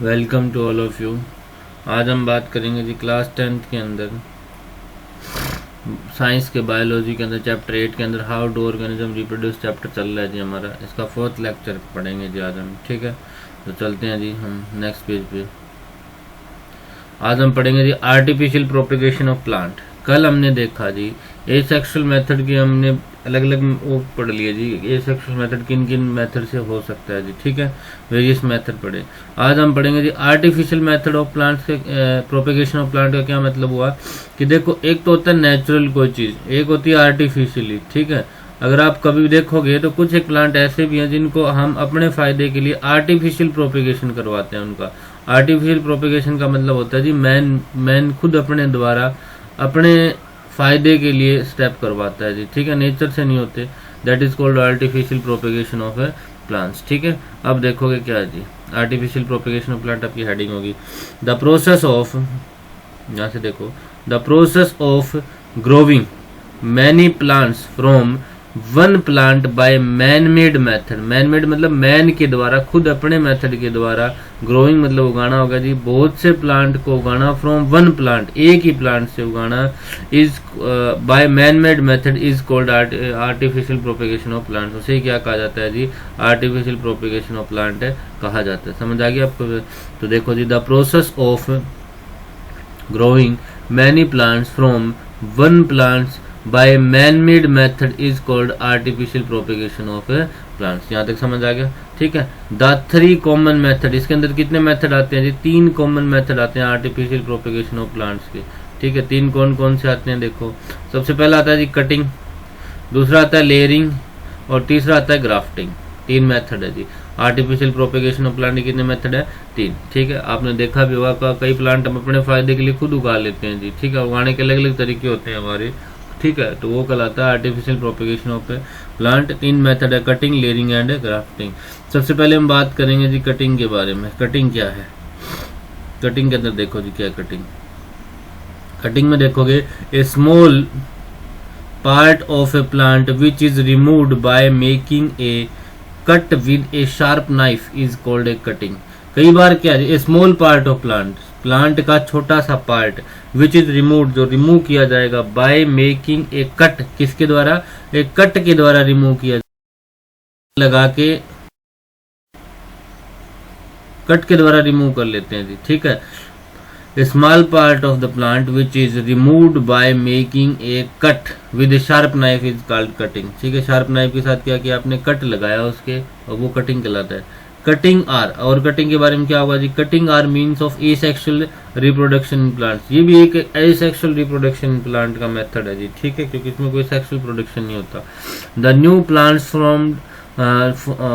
Welcome to all of you. आज हम बात करेंगे जी क्लास 10th के अंदर साइंस के बायोलॉजी के अंदर चैप्टर 8 के अंदर how do organism reproduce chapter चल रहा है जी हमारा। इसका 4th लेक्चर पढ़ेंगे जी आज हम। ठीक है, तो चलते हैं जी हम नेक्स्ट पेज पे। आज हम पढ़ेंगे जी आर्टिफिशियल प्रोपेगेशन ऑफ प्लांट। कल हमने देखा जी एसेक्सुअल मेथड की हमने अलग अलग वो पढ़ लिया जी। एसेक्सुअल मेथड किन किन मेथड से हो सकता है जी। ठीक है, वेरियस मेथड पढ़े। आज हम पढ़ेंगे जी आर्टिफिशियल मेथड ऑफ प्लांट्स के प्रोपेगेशन ऑफ प्लांट का क्या मतलब हुआ कि देखो, एक तो होता है नेचुरल कोई चीज, एक होती है आर्टिफिशियली। ठीक है, अगर आप कभी देखोगे तो कुछ एक प्लांट ऐसे भी हैं जिनको हम अपने फायदे के लिए आर्टिफिशियल प्रोपेगेशन करवाते हैं। उनका आर्टिफिशियल प्रोपेगेशन का मतलब होता है जी मैन खुद अपने द्वारा अपने फायदे के लिए स्टेप करवाता है जी। ठीक है, नेचर से नहीं होते। That is called artificial propagation of A plants. ठीक है, अब देखोगे क्या है जी आर्टिफिशियल प्रोपेगेशन ऑफ प्लांट। आपकी हेडिंग होगी द प्रोसेस ऑफ, यहाँ से देखो, the process of growing many plants from one plant by man made method. Man made मतलब मैन के द्वारा, खुद अपने मेथड के द्वारा। ग्रोइंग मतलब उगाना होगा जी, बहुत से प्लांट को उगाना। फ्रॉम वन प्लांट, एक ही प्लांट से उगाना। Is by man made method is called artificial propagation of plant. उसे क्या कहा जाता है जी, आर्टिफिशियल प्रोपेगेशन ऑफ प्लांट कहा जाता है। समझ आ गया आपको? तो देखो जी the process of growing many plants from one plants by man made method is called artificial propagation of plants. यहाँ तक समझ आ गया? ठीक है, द 3 कॉमन मेथड। इसके अंदर कितने मेथड आते हैं जी? 3 कॉमन मेथड आते हैं आर्टिफिशियल प्रोपेगेशन ऑफ प्लांट्स के। ठीक है, 3 कौन कौन से आते हैं देखो। सबसे पहला आता है जी कटिंग, दूसरा आता है लेयरिंग और तीसरा आता है ग्राफ्टिंग। 3 मेथड है जी आर्टिफिशियल प्रोपेगेशन ऑफ प्लांट। कितने मेथड है? 3। ठीक है, आपने देखा भी होगा कई प्लांट हम अपने फायदे के लिए खुद उगा लेते हैं जी। ठीक है, उगाने के अलग अलग तरीके होते हैं हमारे। ठीक है, तो वो कहलाता है artificial propagation of plant. 3 method है, कटिंग, लेयरिंग एंड ग्राफ्टिंग। सबसे पहले हम बात करेंगे जी कटिंग के बारे में। कटिंग क्या है? कटिंग के अंदर देखो जी क्या कटिंग। कटिंग में देखोगे a small part of a plant which is removed by making a cut with a sharp knife is called a cutting. कई बार क्या है, a small part of plant, plant का छोटा सा पार्ट, विच इज रिमूव, जो remove किया जाएगा, बाय मेकिंग ए कट, किसके द्वारा? एक कट के द्वारा रिमूव किया जाएगा, लगा के कट के द्वारा रिमूव कर लेते हैं जी। ठीक है, a small part of the plant which is removed by making a cut with sharp knife is called cutting. ठीक है, शार्प नाइफ के साथ क्या किया आपने? कट लगाया उसके, और वो कटिंग कहलाता है। कटिंग आर, और कटिंग के बारे में क्या होगा जी? Cutting are means of asexual reproduction in plants. ये भी एक एसेक्सुअल रिप्रोडक्शन इन प्लांट का मेथड है जी। ठीक है, क्योंकि इसमें कोई सेक्सुअल प्रोडक्शन नहीं होता। The new plants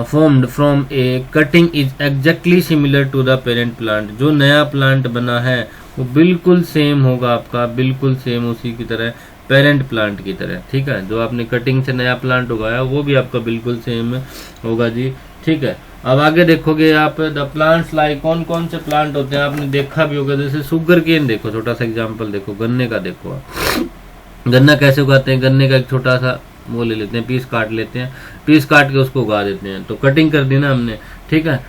formed from a cutting is exactly similar to the parent plant। जो नया प्लांट बना है वो बिल्कुल सेम होगा आपका, बिल्कुल सेम उसी की तरह, पेरेंट प्लांट की तरह। ठीक है, जो आपने कटिंग से नया प्लांट उगाया वो भी आपका बिल्कुल सेम होगा जी। ठीक है, अब आगे देखोगे आप द प्लांट्स लाइक, कौन कौन से प्लांट होते हैं आपने देखा भी होगा। जैसे शुगर केन देखो, छोटा सा एग्जांपल देखो, गन्ने का देखो। गन्ना कैसे उगाते हैं? गन्ने का एक छोटा सा वो ले लेते हैं, पीस काट लेते हैं, पीस काट के उसको उगा देते हैं, तो कटिंग कर दी ना हमने। ठीक है,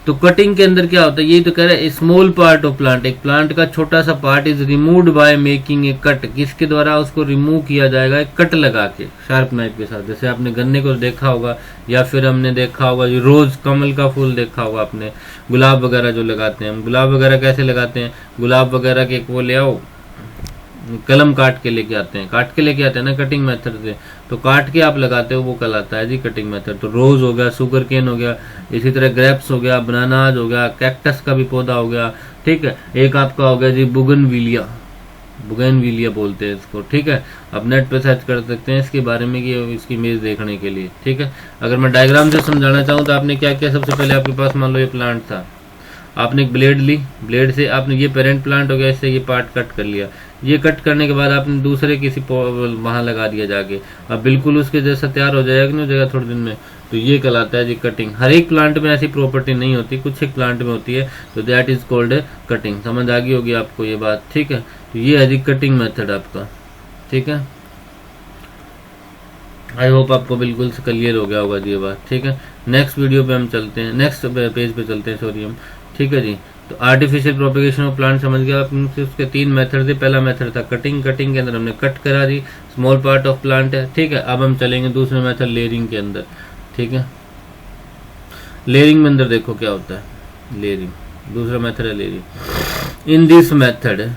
तो कटिंग के अंदर क्या होता है? यही तो कह रहा है, स्मॉल पार्ट ऑफ प्लांट, एक प्लांट का छोटा सा part is removed by making a cut, किसके द्वारा उसको रिमूव किया जाएगा? एक कट लगा के शार्प नाइफ के साथ। जैसे आपने गन्ने को देखा होगा, या फिर हमने देखा होगा जो रोज, कमल का फूल देखा होगा आपने, गुलाब वगैरह जो लगाते हैं हम। गुलाब वगैरह कैसे लगाते हैं? गुलाब वगैरह के वो ले आओ, कलम काट के लेके आते हैं, काट के लेके आते हैं ना कटिंग मेथड से, तो काट के आप लगाते हो, वो कहलाता है जी कटिंग मेथड। तो रोज हो गया, शुगर केन हो गया, इसी तरह ग्रेप्स हो गया, बनानाज हो गया, कैक्टस का भी पौधा हो गया। ठीक है, एक आपका हो गया जी बुगनविलिया, बुगनविलिया बोलते हैं इसको। ठीक है, आप नेट पे सर्च कर सकते हैं इसके बारे में कि इसकी इमेज देखने के लिए। ठीक है, अगर मैं डायग्राम से समझाना चाहूँ तो आपने क्या किया? सबसे पहले आपके पास मान लो ये प्लांट था, आपने एक ब्लेड ली, ब्लेड से आपने, ये पेरेंट प्लांट हो गया, इससे ये पार्ट कट कर लिया। ये कट करने के बाद आपने दूसरे किसी वहां लगा दिया जाके, अब बिल्कुल उसके जैसा तैयार हो जाएगा, नहीं हो जाएगा थोड़े दिन में, तो ये कहलाता है जी कटिंग। हर एक प्लांट में ऐसी प्रॉपर्टी नहीं होती, कुछ एक प्लांट में होती है, तो दैट इज कॉल्ड कटिंग। समझ आ गई होगी आपको ये बात? ठीक है, तो ये है जी कटिंग मेथड आपका। ठीक है, आई होप आपको बिल्कुल से क्लियर हो गया होगा जी ये बात। ठीक है, नेक्स्ट वीडियो पे हम चलते हैं, नेक्स्ट पेज पे चलते हैं, सॉरी हम। ठीक है जी, तो आर्टिफिशियल प्रोपेगेशन ऑफ प्लांट समझ गया आप। उसके 3 मेथड थे। पहला मेथड था कटिंग, कटिंग के अंदर हमने कट करा दी, स्मॉल पार्ट ऑफ प्लांट है, ठीक है। अब हम चलेंगे दूसरे मेथड लेयरिंग के अंदर, ठीक है। लेयरिंग में अंदर देखो क्या होता है, लेयरिंग दूसरा मेथड है layering. In this method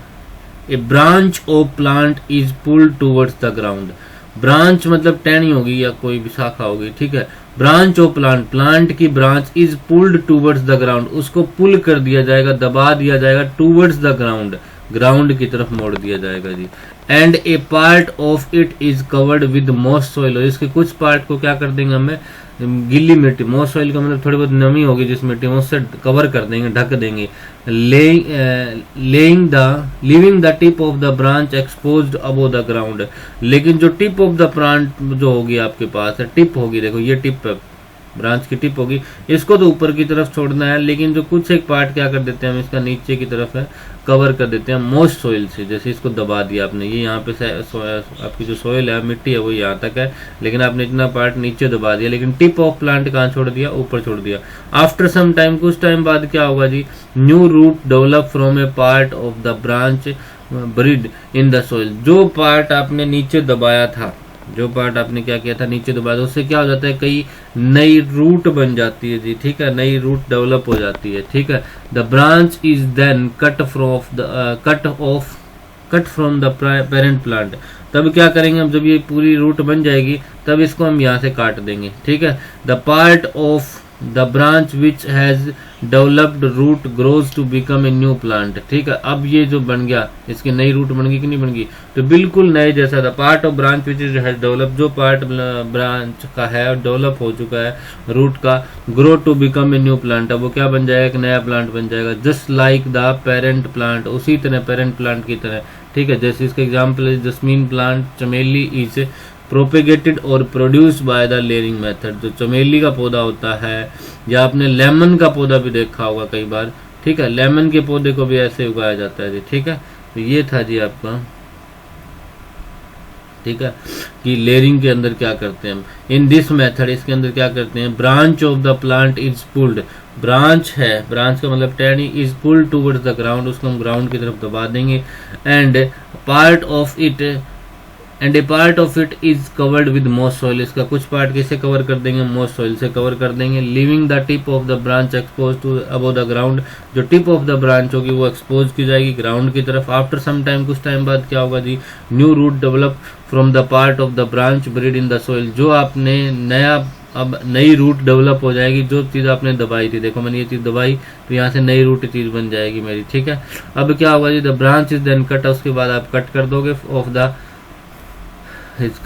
A branch of plant is pulled towards the ground. Branch मतलब टहनी होगी या कोई भी शाखा होगी, ठीक है। ब्रांच ऑफ प्लांट, प्लांट की branch is pulled towards the ground, उसको पुल कर दिया जाएगा, दबा दिया जाएगा, टूवर्ड्स द ग्राउंड, ग्राउंड की तरफ मोड़ दिया जाएगा जी। And a part of it is covered with moss soil, और इसके कुछ पार्ट को क्या कर देंगे हमें, गिल्ली मिट्टी, मॉस सॉइल का मतलब थोड़ी बहुत नमी होगी जिस मिट्टी में, उससे कवर कर देंगे, ढक देंगे। Leaving the tip of the branch exposed above the ground, लेकिन जो टिप ऑफ द प्लांट जो होगी आपके पास है, टिप होगी, देखो ये टिप है, ब्रांच की टिप होगी, इसको तो ऊपर की तरफ छोड़ना है, लेकिन जो कुछ एक पार्ट क्या कर देते हैं हम, इसका नीचे की तरफ है कवर कर देते हैं मॉइस्ट सोइल से। जैसे इसको दबा दिया आपने, ये यहाँ पे आपकी जो सोइल है, मिट्टी है, वो यहाँ तक है, लेकिन आपने इतना पार्ट नीचे दबा दिया, लेकिन टिप ऑफ प्लांट कहाँ छोड़ दिया, ऊपर छोड़ दिया। आफ्टर सम टाइम, कुछ टाइम बाद क्या होगा जी, new root develop from a part of the branch buried in the soil. जो पार्ट आपने नीचे दबाया था, जो पार्ट आपने क्या किया था, नीचे दबाया था, उससे क्या हो जाता है, कई नई रूट बन जाती है जी, ठीक है, नई रूट डेवलप हो जाती है, ठीक है। The branch is then cut from the parent plant. तब क्या करेंगे हम, जब ये पूरी रूट बन जाएगी तब इसको हम यहाँ से काट देंगे, ठीक है। The part of the branch which has developed root grows to become a new plant, ठीक है। अब ये जो बन गया, इसकी नई रूट बन गई कि नहीं बन गई, तो बिल्कुल नए जैसा था। Part of branch which has develop, जो पार्ट ब्रांच का है डेवलप हो चुका है रूट का, grow to become a new plant, अब वो क्या बन जाएगा, एक नया प्लांट बन जाएगा। Just like the parent plant, उसी तरह पेरेंट प्लांट की तरह, ठीक है। जैसे इसका एग्जाम्पल है जस्मीन प्लांट, चमेली इज प्रोपेगेटेड और produced by the layering method. जो चमेली का पौधा होता है, या आपने लेमन का पौधा भी देखा होगा कई बार, ठीक है, लेमन के पौधे को भी ऐसे उगाया जाता है जी, ठीक है। तो ये था जी आपका, ठीक है, कि लेयरिंग के अंदर क्या करते हैं हम। इन दिस मेथड, इसके अंदर क्या करते हैं, branch of the plant is pulled, branch है, ब्रांच का मतलब टहनी, is pulled towards the ground, उसको हम ग्राउंड की तरफ दबा देंगे। And part of it is covered with moss soil, इसका कुछ पार्ट किससे कवर कर देंगे, मॉस सॉइल से कवर कर देंगे। Leaving the tip of the branch expose to above the ground, जो टिप ऑफ द ब्रांच होगी वो एक्सपोज की जाएगी ग्राउंड की तरफ। आफ्टर सम टाइम, कुछ टाइम बाद क्या होगा जी, new root develop from the part of the branch buried in the soil, जो आपने नया, अब नई रूट डेवलप हो जाएगी, जो चीज आपने दबाई थी, देखो मैंने ये चीज दबाई तो यहाँ से नई रूट चीज बन जाएगी मेरी, ठीक है। अब क्या होगा जी, the branch is then cut, उसके बाद आप कट कर दोगे off the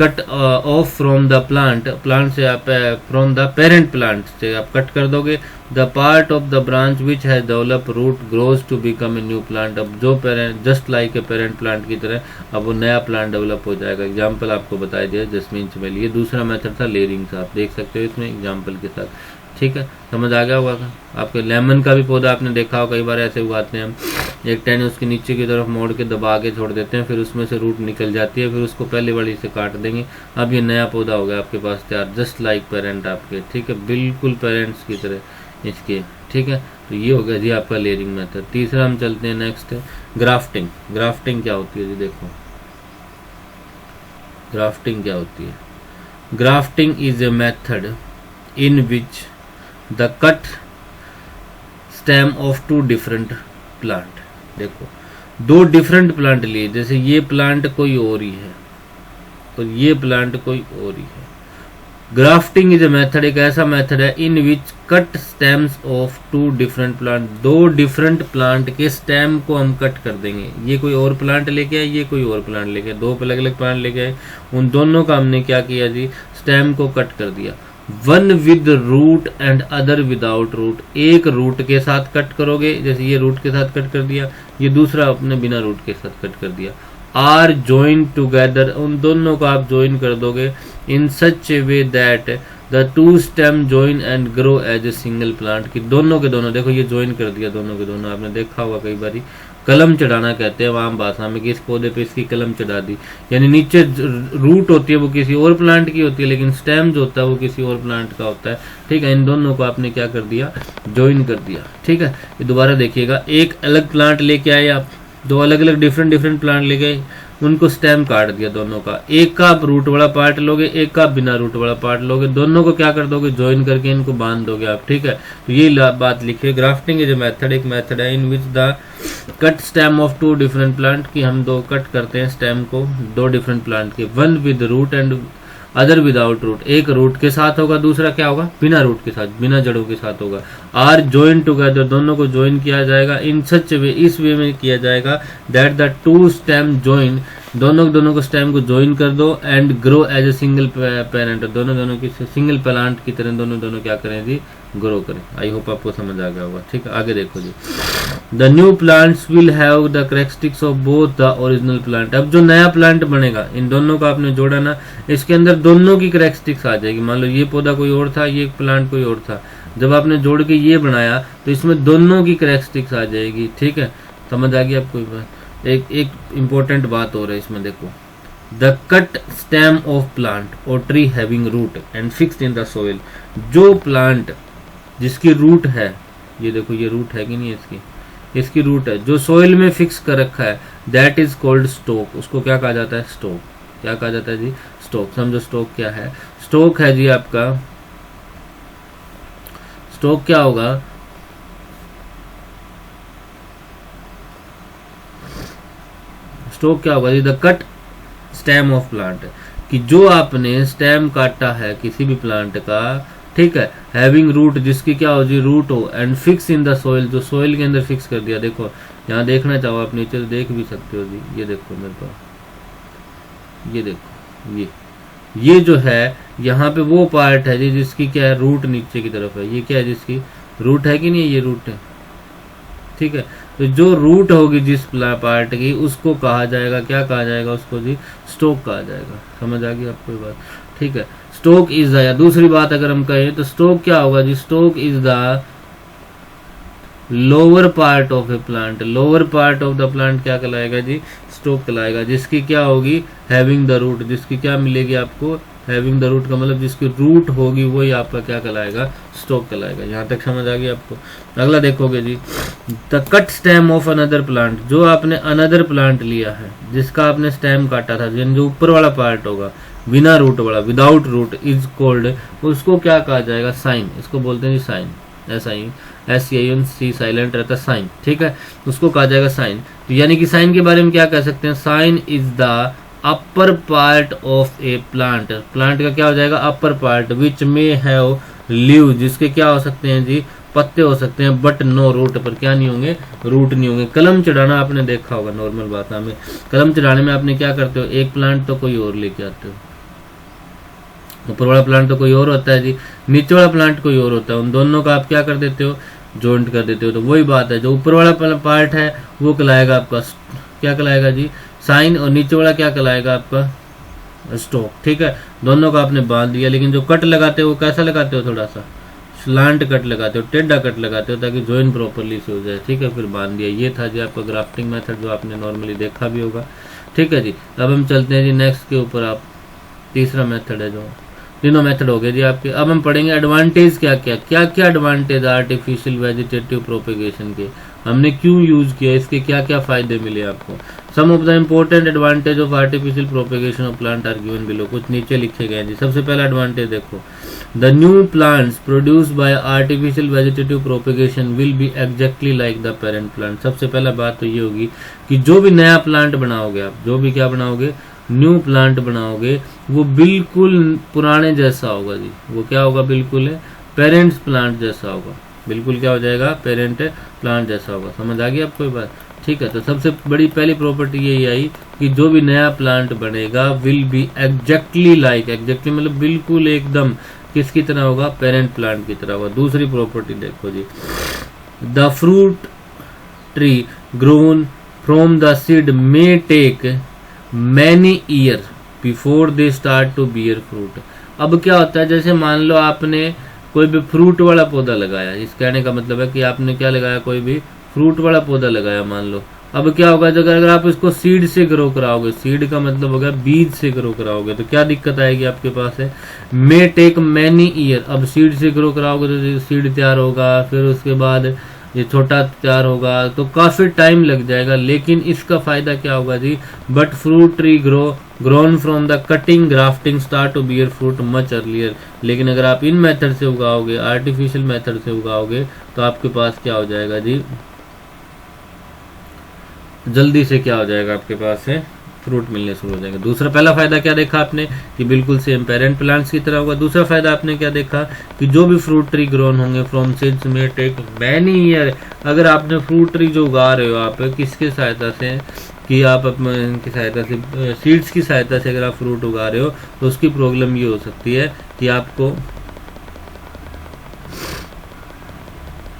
cut off from the plant से आप फ्रॉम द पेरेंट प्लांट से आप कट कर दोगे। The part of the branch which has develop root grows to become a new plant, अब जो parent, just like a parent plant की तरह अब वो नया प्लांट डेवलप हो जाएगा। एग्जाम्पल आपको बताया दिया जस्मीन चमेली, ये दूसरा मेथड था लेयरिंग का, आप देख सकते हो इसमें एग्जाम्पल के साथ, ठीक है, समझ आ गया होगा। आपके लेमन का भी पौधा आपने देखा हो, कई बार ऐसे उगाते हैं हम, एक टहनी उसके नीचे की तरफ मोड़ के दबा के छोड़ देते हैं, फिर उसमें से रूट निकल जाती है, फिर उसको पहले वाली से काट देंगे, अब ये नया पौधा हो गया आपके पास तैयार, जस्ट लाइक पेरेंट आपके, ठीक है, बिल्कुल पेरेंट्स की तरह इसके, ठीक है। तो ये हो गया जी आपका लेयरिंग मेथड। तीसरा हम चलते हैं, नेक्स्ट है ग्राफ्टिंग। ग्राफ्टिंग क्या होती है जी, देखो ग्राफ्टिंग क्या होती है। Grafting is a method in which the cut stem of two different plant, देखो दो डिफरेंट प्लांट लिए, जैसे ये प्लांट कोई और ही है और ये प्लांट कोई और ही है। ग्राफ्टिंग इज ए मेथड, एक ऐसा मेथड है in which cut stems of two different plant, दो डिफरेंट प्लांट के स्टेम को हम कट कर देंगे। ये कोई और प्लांट लेके आए, ये कोई और प्लांट लेके आए, दो अलग अलग प्लांट लेके आए, उन दोनों का हमने क्या किया जी, स्टेम को कट कर दिया। One with root and other without root, एक रूट के साथ कट करोगे, जैसे ये रूट के साथ कट कर दिया, ये दूसरा अपने बिना रूट के साथ कट कर दिया। आर ज्वाइन टूगेदर, उन दोनों को आप ज्वाइन कर दोगे in such a way that the two stem join and grow as a single plant, की दोनों के दोनों देखो ये ज्वाइन कर दिया दोनों के दोनों, आपने देखा होगा कई बारी, कलम चढ़ाना कहते हैं आम भाषा में कि इस पौधे पे इसकी कलम चढ़ा दी, यानी नीचे रूट होती है वो किसी और प्लांट की होती है, लेकिन स्टेम जो होता है वो किसी और प्लांट का होता है, ठीक है। इन दोनों को आपने क्या कर दिया, ज्वाइन कर दिया, ठीक है। ये दोबारा देखिएगा, एक अलग प्लांट लेके आए आप, दो अलग अलग डिफरेंट प्लांट ले गए, उनको स्टेम काट दिया दोनों का, एक का आप रूट वाला पार्ट लोगे, एक का बिना रूट वाला पार्ट लोगे, दोनों को क्या कर दोगे, ज्वाइन करके इनको बांध दोगे आप, ठीक है। तो ये बात लिखिए, ग्राफ्टिंग इज ए मेथड, एक मेथड है in which the cut stem of two different plant, की हम दो कट करते हैं स्टेम को दो डिफरेंट प्लांट के, one with root and other without root, एक रूट के साथ होगा, दूसरा क्या होगा, बिना रूट के साथ, बिना जड़ों के साथ होगा। आर ज्वाइन टुगेदर, दोनों को ज्वाइन किया जाएगा, इन सच वे, इस वे में किया जाएगा, that the two stem join, दोनों को स्टेम को ज्वाइन कर दो, and grow as a single parent, दोनों की सिंगल प्लांट की तरह दोनों क्या करें जी, ग्रो करें। आई होप आपको समझ आ गया होगा, ठीक है। आगे देखो जी, the new plants will have the characteristics of both the original plant, अब जो नया प्लांट बनेगा, इन दोनों का आपने जोड़ा ना, इसके अंदर दोनों की कैरेक्टरिस्टिक्स आ जाएगी। मान लो ये पौधा कोई और था, ये प्लांट कोई और था, जब आपने जोड़ के ये बनाया तो इसमें दोनों की कैरेक्टरिस्टिक्स आ जाएगी, ठीक है। समझ आ गई आपको बात। एक इंपॉर्टेंट बात हो रहा है इसमें, देखो, the cut stem of plant or tree having root and fixed in the soil, जो प्लांट जिसकी रूट है, ये देखो ये रूट है कि नहीं, इसकी रूट है, जो सोइल में फिक्स कर रखा है, दैट इज कॉल्ड स्टोक, उसको क्या कहा जाता है, स्टोक। क्या कहा जाता है जी, स्टोक। समझो स्टोक क्या है, स्टोक है जी आपका, स्टोक क्या होगा, स्टोक क्या होगा जी, the cut stem of plant, कि जो आपने स्टेम काटा है किसी भी प्लांट का, ठीक है, हैविंग रूट, जिसकी क्या हो जी, रूट हो, and fix in the soil, जो सोइल के अंदर फिक्स कर दिया। देखो यहाँ देखना चाहो आप नीचे तो देख भी सकते हो जी, ये देखो मेरे पास, ये देखो, ये जो है यहाँ पे वो पार्ट है जी जिसकी क्या है, रूट नीचे की तरफ है, ये क्या है, जिसकी रूट है कि नहीं, ये रूट है, ठीक है। तो जो रूट होगी जिस पार्ट की, उसको कहा जाएगा, क्या कहा जाएगा उसको जी, स्टोक कहा जाएगा। समझ आ गई आपको ये बात, ठीक है। स्टोक इज द, या दूसरी बात अगर हम कहें तो स्टोक क्या होगा जी, stock is the lower part of a plant, lower part of the plant क्या कहलाएगा जी, स्टोक कहलाएगा, जिसकी क्या होगी, हैविंग द रूट, जिसकी क्या मिलेगी आपको, हैविंग द रूट का मतलब जिसकी रूट होगी वही आपका क्या कहलाएगा, स्टोक कहलाएगा। यहाँ तक समझ आ गई आपको। अगला देखोगे जी, the cut stem of another plant, जो आपने अनदर प्लांट लिया है जिसका आपने स्टेम काटा था, जो ऊपर वाला पार्ट होगा बिना रूट वाला, विदाउट रूट, इज कॉल्ड, उसको क्या कहा जाएगा, साइन, इसको बोलते हैं जी साइन, SCIN साइलेंट रहता है, साइन, ठीक है, उसको कहा जाएगा साइन। तो यानी कि साइन के बारे में क्या कह सकते हैं, scion is the upper part of a plant, plant का क्या हो जाएगा, अपर पार्ट, विच में हैव लीव, जिसके क्या हो सकते हैं जी, पत्ते हो सकते हैं, बट नो रूट, पर क्या नहीं होंगे, रूट नहीं होंगे। कलम चढ़ाना आपने देखा होगा, नॉर्मल बात में कलम चढ़ाने में आपने क्या करते हो, एक प्लांट तो कोई और लेके आते हो, ऊपर वाला प्लांट तो कोई और होता है जी, नीचे वाला प्लांट कोई और होता है, उन दोनों का आप क्या कर देते हो, जॉइंट कर देते हो। तो वही बात है, जो ऊपर वाला पार्ट है वो कहलाएगा आपका, क्या कहलाएगा जी, साइन, और नीचे वाला क्या कहलाएगा आपका, स्टोक, ठीक है। दोनों का आपने बांध दिया, लेकिन जो कट लगाते हो वो कैसा लगाते हो, थोड़ा सा स्लांट कट लगाते हो, टेढ़ा कट लगाते हो, ताकि जॉइन प्रॉपरली से हो जाए, ठीक है। फिर बांध दिया, ये था जी आपका ग्राफ्टिंग मेथड, जो आपने नॉर्मली देखा भी होगा, ठीक है जी। अब हम चलते हैं जी नेक्स्ट के ऊपर, आप तीसरा मेथड है, जो तीनों मेथड हो गए जी आपके। अब हम पढ़ेंगे एडवांटेज क्या क्या एडवांटेज आर्टिफिशियल वेजिटेटिव प्रोपेगेशन के, हमने क्यों यूज किया, इसके क्या क्या फायदे मिले आपको। Some of the important advantage of artificial propagation of plant are given below, कुछ नीचे लिखे गए हैं जी। सबसे पहला एडवांटेज देखो, the new plants produce by artificial vegetative propagation will be exactly like the parent plant. सबसे पहला बात तो ये होगी कि जो भी नया प्लांट बनाओगे आप, जो भी क्या बनाओगे, न्यू प्लांट बनाओगे, वो बिल्कुल पुराने जैसा होगा जी, वो क्या होगा, बिल्कुल पेरेंट्स प्लांट जैसा होगा, बिल्कुल क्या हो जाएगा, पेरेंट प्लांट जैसा होगा। समझ आ गई आपको ये बात, ठीक है। तो सबसे बड़ी पहली प्रॉपर्टी यही आई कि जो भी नया प्लांट बनेगा will be exactly like, exactly मतलब बिल्कुल एकदम किसकी तरह होगा, पेरेंट प्लांट की तरह होगा। दूसरी प्रॉपर्टी देखो जी, the fruit tree grown from the seed may take many year before they start to bear fruit, अब क्या होता है, जैसे मान लो आपने कोई भी फ्रूट वाला पौधा लगाया, इस कहने का मतलब है कि आपने क्या लगाया, कोई भी फ्रूट वाला पौधा लगाया मान लो। अब क्या होगा, अगर आप इसको सीड से ग्रो कराओगे, सीड का मतलब हो गया बीज से ग्रो कराओगे, तो क्या दिक्कत आएगी आपके पास है, मे टेक मैनी ईयर। अब सीड से ग्रो कराओगे तो सीड तैयार होगा, फिर उसके बाद ये छोटा तैयार होगा, तो काफी टाइम लग जाएगा। लेकिन इसका फायदा क्या होगा जी, but fruit tree grown from the cutting grafting start to bear fruit much earlier. लेकिन अगर आप इन मेथड से उगाओगे, आर्टिफिशियल मेथड से उगाओगे, तो आपके पास क्या हो जाएगा जी, जल्दी से क्या हो जाएगा, आपके पास है फ्रूट मिलने शुरू हो जाएंगे। दूसरा, पहला फायदा क्या देखा आपने कि बिल्कुल सेम पेरेंट प्लांट्स की तरह होगा। दूसरा फायदा आपने क्या देखा कि जो भी फ्रूट ट्री ग्रोन होंगे फ्रॉम सीड्स में टेक मैनी ईयर। अगर आपने फ्रूट ट्री जो उगा रहे हो आप किसके सहायता से, कि आप इनकी सहायता से, सीड्स की सहायता से अगर आप फ्रूट उगा रहे हो, तो उसकी प्रॉब्लम ये हो सकती है कि आपको,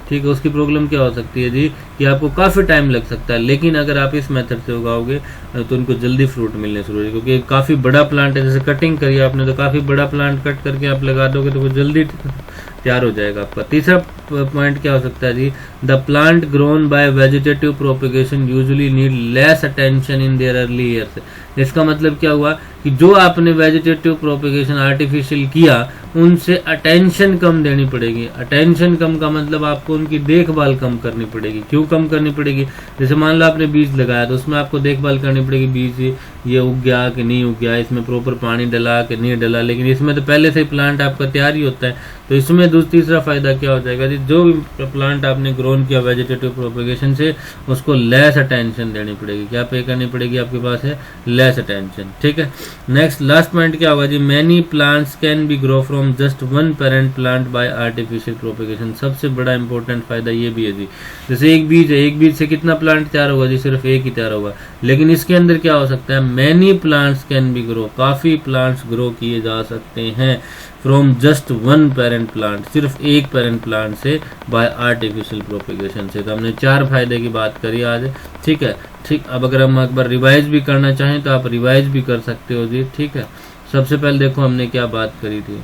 ठीक है, उसकी प्रॉब्लम क्या हो सकती है जी, कि आपको काफ़ी टाइम लग सकता है। लेकिन अगर आप इस मेथड से उगाओगे तो उनको जल्दी फ्रूट मिलने शुरू हो जाएगा, क्योंकि काफ़ी बड़ा प्लांट है, जैसे कटिंग करी आपने तो काफ़ी बड़ा प्लांट कट करके आप लगा दोगे तो वो जल्दी तैयार हो जाएगा आपका। तीसरा पॉइंट क्या हो सकता है जी, the plant grown by vegetative propagation usually need less attention in their early years. इसका मतलब क्या हुआ कि जो आपने वेजिटेटिव प्रोपेगेशन आर्टिफिशियल किया, उनसे अटेंशन कम देनी पड़ेगी। अटेंशन कम का मतलब आपको उनकी देखभाल कम करनी पड़ेगी। क्यों कम करनी पड़ेगी, जैसे मान लो आपने बीज लगाया तो उसमें आपको देखभाल करनी पड़ेगी, बीज ये उग गया कि नहीं उग गया, इसमें प्रॉपर पानी डला कि नहीं डला। लेकिन इसमें तो पहले से ही प्लांट आपका तैयार ही होता है, तो इसमें तीसरा फायदा क्या हो जाएगा जी, जो भी प्लांट आपने ग्रोन किया वेजिटेटिव प्रोपेगेशन से, उसको लेस अटेंशन देनी पड़ेगी। क्या पे करनी पड़ेगी, आपके पास है लेस अटेंशन, ठीक है। नेक्स्ट लास्ट पॉइंट क्या होगा जी, many plants can be grow from just one parent plant by artificial propagation. सबसे बड़ा इंपॉर्टेंट फायदा ये भी है जी, जैसे एक बीज है, एक बीज से कितना प्लांट तैयार होगा जी, सिर्फ एक ही तैयार होगा। लेकिन इसके अंदर क्या हो सकता है, many plants can be grow, काफी प्लांट्स ग्रो किए जा सकते हैं from just one parent plant, सिर्फ एक पेरेंट प्लांट से बाय आर्टिफिशियल प्रोपेगेशन से। तो हमने 4 फायदे की बात करी आज, ठीक है। ठीक, अब अगर हम एक बार रिवाइज भी करना चाहें तो आप रिवाइज भी कर सकते हो जी, ठीक है। सबसे पहले देखो हमने क्या बात करी थी,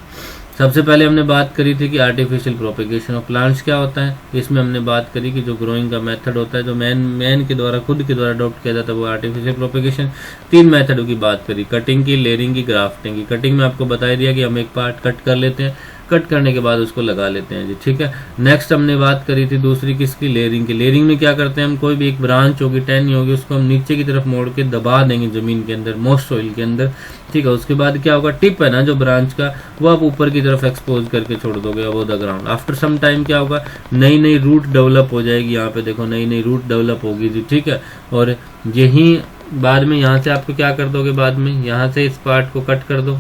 सबसे पहले हमने बात करी थी कि आर्टिफिशियल प्रोपेगेशन ऑफ प्लांट्स क्या होता है। इसमें हमने बात करी कि जो ग्रोइंग का मेथड होता है, जो मैन के द्वारा, खुद के द्वारा अडॉप्ट किया जाता है, वो आर्टिफिशियल प्रोपेगेशन। 3 मेथडों की बात करी, कटिंग की, लेयरिंग की, ग्राफ्टिंग की। कटिंग में आपको बता दिया कि हम एक पार्ट कट कर लेते हैं, कट करने के बाद उसको लगा लेते हैं जी, ठीक है। नेक्स्ट हमने बात करी थी दूसरी किसकी, लेयरिंग की। लेयरिंग में क्या करते हैं हम, कोई भी एक ब्रांच होगी, टहनी होगी, उसको हम नीचे की तरफ मोड़ के दबा देंगे जमीन के अंदर, मॉइस्ट सॉइल के अंदर, ठीक है। उसके बाद क्या होगा, टिप है ना जो ब्रांच का, वो आप ऊपर की तरफ एक्सपोज करके छोड़ दोगे above the ground. After some time क्या होगा, नई नई रूट डेवलप हो जाएगी, यहाँ पे देखो नई नई रूट डेवलप होगी जी, ठीक है। और यही बाद में यहाँ से आपको क्या कर दोगे, बाद में यहाँ से इस पार्ट को कट कर दो।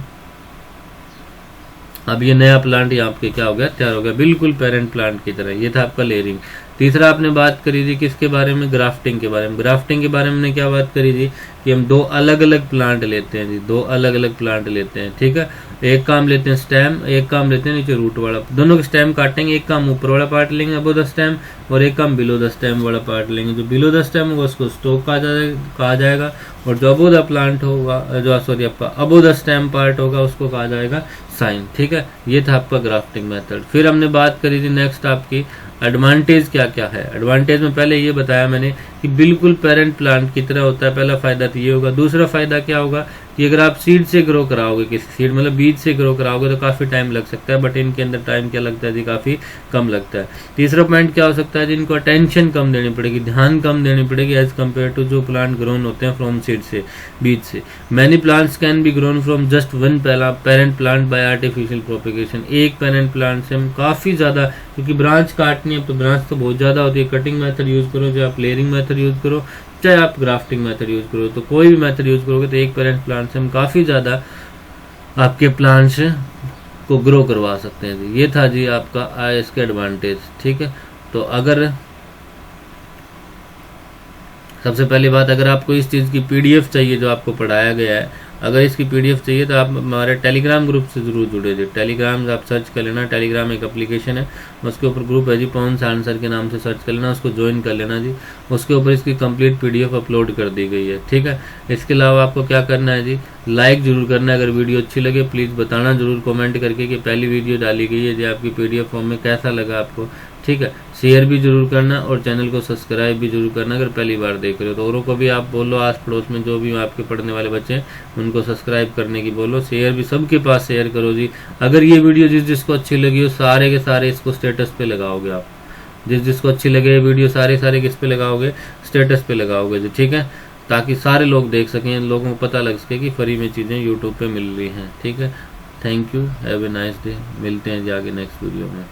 अब ये नया प्लांट यहाँ पे क्या हो गया, तैयार हो गया, बिल्कुल पेरेंट प्लांट की तरह। ये था आपका लेयरिंग। तीसरा आपने बात करी थी किसके बारे में, ग्राफ्टिंग के बारे में। ग्राफ्टिंग के बारे में हमने क्या बात करी थी कि हम 2 अलग अलग प्लांट लेते हैं जी, 2 अलग अलग प्लांट लेते हैं, ठीक है। एक काम लेते हैं स्टेम, एक काम लेते हैं नीचे रूट वाला। दोनों के स्टेम काटेंगे, एक काम ऊपर वाला पार्ट लेंगे अबव द स्टेम, और एक काम बिलो द स्टेम वाला पार्ट लेंगे। जो बिलो द स्टेम होगा उसको स्टोक कहा जाएगा, और जो अबव द प्लांट होगा, जो सॉरी आपका अबव द स्टेम पार्ट होगा, उसको कहा जाएगा साइन, ठीक है। ये था आपका ग्राफ्टिंग मेथड। फिर हमने बात करी थी नेक्स्ट आपकी एडवांटेज क्या क्या है। एडवांटेज में पहले ये बताया मैंने कि बिल्कुल पेरेंट प्लांट की तरह होता है, पहला फायदा तो ये होगा। दूसरा फायदा क्या होगा कि अगर आप सीड से ग्रो कराओगे, किसी सीड मतलब बीज से ग्रो कराओगे तो काफी टाइम लग सकता है, बट इनके अंदर टाइम क्या लगता है जी, काफी कम लगता है। तीसरा पॉइंट क्या हो सकता है जी, इनको अटेंशन कम देनी पड़ेगी, ध्यान कम देनी पड़ेगी एज कम्पेयर टू जो प्लांट ग्रोन होते हैं फ्रॉम सीड से, बीज से। Many plants can B grown from just one parent plant by artificial propagation. एक पेरेंट प्लांट से हम काफी ज्यादा, क्योंकि ब्रांच काटनी है तो ब्रांच तो बहुत ज्यादा होती है, कटिंग मेथड यूज करो, जो आप लेयरिंग मेथड यूज करो, चाहे आप ग्राफ्टिंग मेथड यूज करो, तो कोई भी मेथड यूज करोगे तो एक पेरेंट प्लांट से हम काफी ज्यादा आपके प्लांट्स को ग्रो करवा सकते हैं जी। ये था जी आपका इसके एडवांटेज, ठीक है। तो अगर सबसे पहली बात, अगर आपको इस चीज़ की पीडीएफ चाहिए जो आपको पढ़ाया गया है, अगर इसकी पीडीएफ चाहिए तो आप हमारे टेलीग्राम ग्रुप से ज़रूर जुड़े थे। टेलीग्राम आप सर्च कर लेना, टेलीग्राम एक एप्लीकेशन है, उसके ऊपर ग्रुप है जी, पवन सारण सर के नाम से सर्च कर लेना, उसको ज्वाइन कर लेना जी। उसके ऊपर इसकी कंप्लीट पीडीएफ अपलोड कर दी गई है, ठीक है। इसके अलावा आपको क्या करना है जी, लाइक जरूर करना है। अगर वीडियो अच्छी लगे प्लीज़ बताना जरूर कमेंट करके कि पहली वीडियो डाली गई है जी आपकी पीडीएफ फॉर्म में, कैसा लगा आपको, ठीक है। शेयर भी जरूर करना और चैनल को सब्सक्राइब भी जरूर करना अगर पहली बार देख रहे हो तो। औरों को भी आप बोलो, आस पड़ोस में जो भी आपके पढ़ने वाले बच्चे हैं उनको सब्सक्राइब करने की बोलो, शेयर भी सबके पास शेयर करो जी। अगर ये वीडियो जिसको अच्छी लगी हो सारे के सारे इसको स्टेटस पे लगाओगे आप, जिसको अच्छी लगे वीडियो सारे किस पे लगाओगे, स्टेटस पे लगाओगे जी, ठीक है, ताकि सारे लोग देख सकें, लोगों को पता लग सके कि फ्री में चीज़ें यूट्यूब पे मिल रही हैं, ठीक है। Thank you, have a nice day. मिलते हैं जी आगे नेक्स्ट वीडियो में।